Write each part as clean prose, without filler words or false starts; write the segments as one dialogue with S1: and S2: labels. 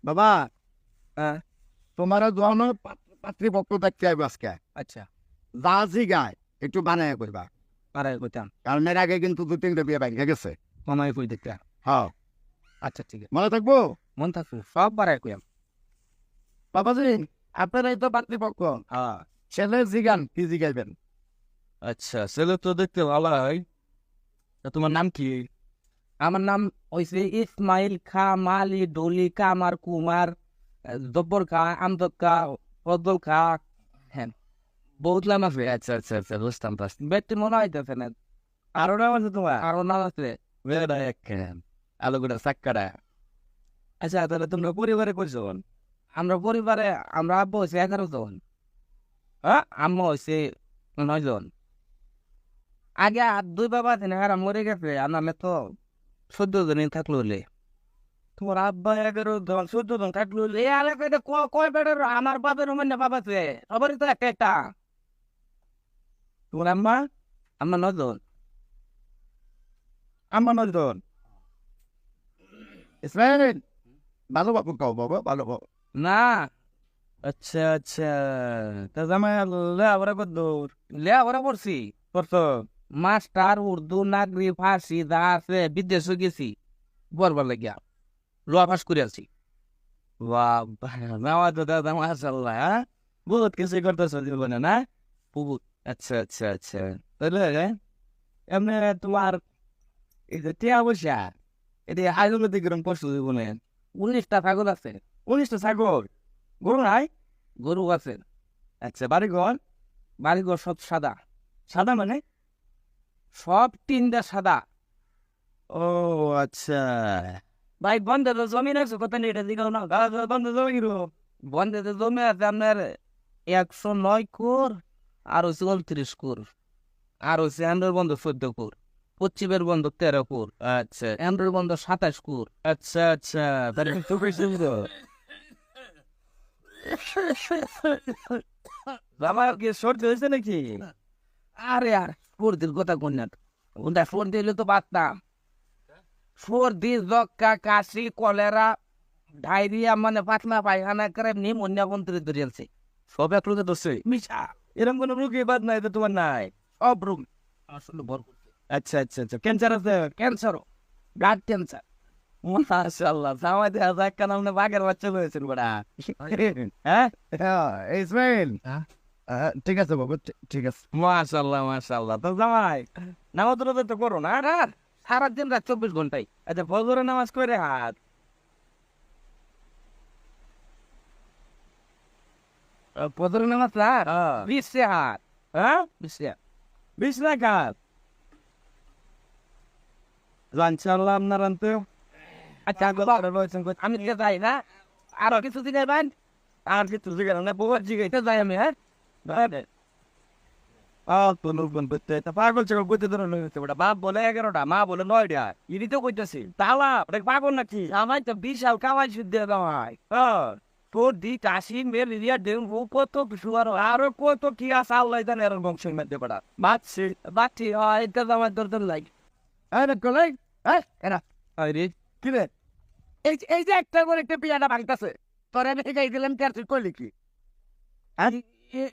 S1: বাবা
S2: হ্যাঁ
S1: তোমার যখন পাত্রীপক্ষ দেখতে আইব আজকে
S2: আচ্ছা
S1: যা জি গায় একটু বানায় করবা,
S2: বাড়াই কইতাম
S1: কারণ এর আগে কিন্তু 2-3টা বিয়ে বাইরে গেছে।
S2: মামাই কই দেখতে
S1: হ্যাঁ,
S2: আচ্ছা ঠিক আছে
S1: মনে থাকবো।
S2: মন থাকবে সব বাড়াই কইয়াম
S1: বাবাজি আপনারাই তো পাত্রীপক্ষ,
S2: হ্যাঁ
S1: ছেলে জিগান কি জিগাইবেন?
S2: আচ্ছা ছেলে তো দেখতে ভালো হয় তা তোমার নাম কি আমার নাম হইছে ইসমাইল খা মালি ডলি কামার কুমার জব্বর খা আমদত খা ফজল খা হ্যাঁ বহুত নাম আছে আচ্ছা আচ্ছা আচ্ছা বুঝতাম পারছি ব্যক্তি মনে হইতেছে না আরো নাম আছে তোমার আরো নাম আছে বেড়া এক আলো গোটা সাক্কারা আচ্ছা তাহলে তোমরা পরিবারে কয়জন আমরা পরিবারে আমরা আব্বু হয়েছে 11 জন হ্যাঁ আম্মা হয়েছে 9 জন আগে আর 2 বাবা ছিল আর মরে গেছে আর নামে তো 14 জনই থাকলো হলে তোমার আব্বা 11 জন 14 জন থাকলো হলে এই এলাকাতে কয় বেড়ের আমার বাপের মানে বাবা আছে সবারই তো একটা একটা তোমার আম্মা আম্মা 9 জন আম্মা 9 জন
S1: ইসমাইল ভালো বাবু কও বাবা, ভালো বাবু।
S2: না আচ্ছা আচ্ছা তা জামাই লেখাপড়া কদ্দূর লেখাপড়া পড়ছি পড়ছো মাস্টার উর্দু নাগরি ফার্সি যা আছে বিদেশে গেছি পড়বার লাগিয়া লোয়া পাস করে আছি বাবা তো দাদা মাশাল্লাহ হ্যাঁ বহুত কিছু করতেছো জীবনে না বহুত আচ্ছা আচ্ছা আচ্ছা তাহলে এমনি তোমার এই যে টিয়া পয়সা এটা আয়োজনের দিকে পড়ছো জীবনে 19টা ছাগল আছে 19টা ছাগল গরু নাই গরু আছে আচ্ছা বাড়িঘর সব সাদা সাদা মানে সব টিনটা সাদা ও আচ্ছা ভাই বন্ধের জমি আছে কত নেই এটা দিকে না বন্ধ জমি বন্ধের জমি আছে আপনার 109 কোর আর হচ্ছে 29 কোর আর হচ্ছে এন্ড্রয়েড বন্ধ 14 কোর পশ্চিমের বন্ধ 13 কোর আচ্ছা এন্ড্রয়েড বন্ধ 27 কোর আচ্ছা আচ্ছা তাহলে তো বেশি বাবা কি সর্দি হয়েছে নাকি আরে আর সর্দির কথা কোন না ওটা সর্দি হলে তো বাঁচতাম সর্দি যক্কা কাশি কলেরা ডায়রিয়া মানে পাতলা পায়খানা করে নিমোনিয়া বন্ধুরে ধরিয়েছে সব এক রোগে ধরছে মিশা এরকম কোনো রোগী বাদ নাই তো তোমার নাই সব রোগ আসলে ভর করছে আচ্ছা আচ্ছা আচ্ছা ক্যান্সার আছে ক্যান্সারও ব্লাড ক্যান্সার মাশাআল্লাহ সামাই দেখা যায় কেন আপনি বাঘের বাচ্চা হয়েছেন বড়া হ্যাঁ
S1: হ্যাঁ ইসমাইল, ঠিক আছে বাবু, ঠিক আছে।
S2: মাশাআল্লাহ মাশাআল্লাহ তো জামাই নামাজ রোজা তো করো না আর সারাদিন রাত 24 ঘন্টাই আচ্ছা ফজরের নামাজ করে হাত ফজরের নামাজ না 20 হাত হ্যাঁ 20 রাকাত ইনশাআল্লাহ আপনার আনতে আচ্ছা আমি দিকে যাই না আরো কিছু জিগাইবেন আর কিছু জিগাই না বহুত জিগাইতে যাই আমি হ্যাঁ পাগল ছাগল কইতে ধরে লইতে ওটা বাপ বলে 11টা মা বলে 9টা ইনি তো কইতাছি তালা ওটা পাগল নাকি আমার তো বিশাল কামাই শুদ্ধ দামাই তোর দি কাশি মেলেরিয়া ডেঙ্গু কত কিছু আরো কত কি আছে আল্লাহ জানে এর বংশের মধ্যে পড়া বাচ্চি এটা আমার দরকার লাগে
S1: আরে কলাই, এরা
S2: আরে
S1: কি রে? এই যে একটা করে একটা পিয়াটা ভাঙতেছে, তোর আমি শিখাই দিলাম, তার তুই করলি কি?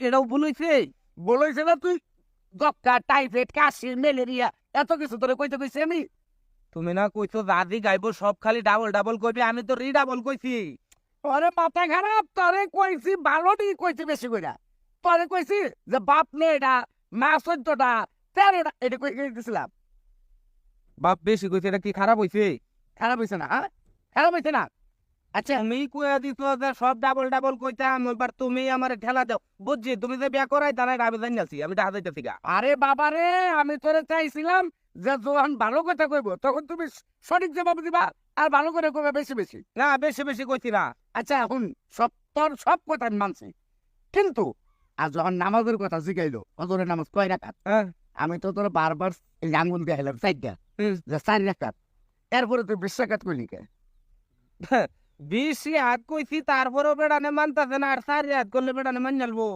S2: এটাও বলেছে
S1: বলেছে না তুই যক্কা টাইফয়েড কাশি ম্যালেরিয়া এত কিছু তোরে কইতে কইছি আমি?
S2: তুমি না কইছো দাদি গাইবো সব খালি ডাবল ডাবল কইবি আমি তো রিডাবল কইছি
S1: তোরে মাথা খারাপ, তোরে কইছি ভালো দিকে কইছি বেশি কইরা, তোরে কইছি যে বাপ মেয়েটা মা 14টা 13টা এটা কই দিছিলাম।
S2: বাপ বেশি কইছে এটা কি খারাপ হইছে
S1: খারাপ হয়েছে না? খারাপ হয়েছে না?
S2: আচ্ছা আমি কইয়া দিছো যে সব ডাবল ডাবল কইতাম এবার তুমি আমারে ঠেলা দাও বুঝছি তুমি যে বিয়া করাই তারা আমি জানিয়েছি আমি টাকা দিতেছি গা
S1: আরে বাবা রে, আমি তোরে চাইছিলাম যে যখন ভালো কথা কইব তখন তুমি সঠিক জবাব দিবা, আর ভালো করে কইবে বেশি বেশি।
S2: না বেশি বেশি কইছি না
S1: আচ্ছা এখন তোর সব কথা আমি মানছি, কিন্তু আর যখন নামাজের কথা জিগাইলো হজরের নামাজ কয় রাকাত, আমি তো তোর বারবার আঙ্গুল দেখাইলাম 4টা, যে 4 রাকাত, এরপরে তুই 20 রাকাত কইলি কে?
S2: বেশি হাত কইছি তারপরেও বেড়ানে মানতাছে না আর 4 হাত করলে বেড়ানে মান যাবো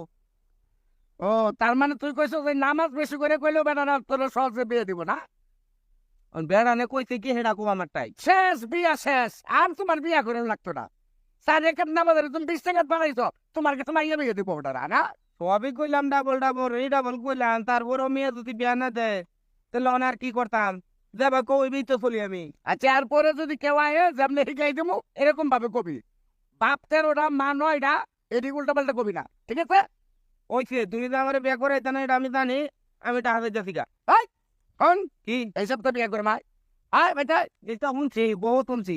S1: ও তার মানে তুই কইছ যে নামাজ বেশি করে কইলেও বেটা না তোর সহজে বিয়ে দিব না?
S2: বেড়ানে কইছে কি হেডা কো আমারটাই
S1: শেষ বিয়া শেষ, আর তোমার বিয়া করে লাগতো না। চার রেখাত নামাজের তুমি 20 টাকা বানাইছ তোমার কাছে মাইয়া মেয়ে দিব ওটা না
S2: সবই কইলাম ডাবল ডাবল এই ডাবল কইলাম তারপরও মেয়ে যদি বিয়া না দেয় তাহলে অন আর কি করতাম যাবা কইবি তো চলি আমি
S1: আচ্ছা এরপরে যদি কেউ আয়ে যেমনি শিখাই দেবো এরকম ভাবে কবি বাপ 13টা মা 9টা এদিক উল্টা পাল্টা কবি না ঠিক আছে
S2: ওইছে তুমি তো আমার বিয়া করে না এটা আমি জানি আমি টাকা দিতেছি গা
S1: কোন
S2: কি
S1: এইসব তো বিয়ে করে মাই আয় বেটা
S2: এটা শুনছি বহুত শুনছি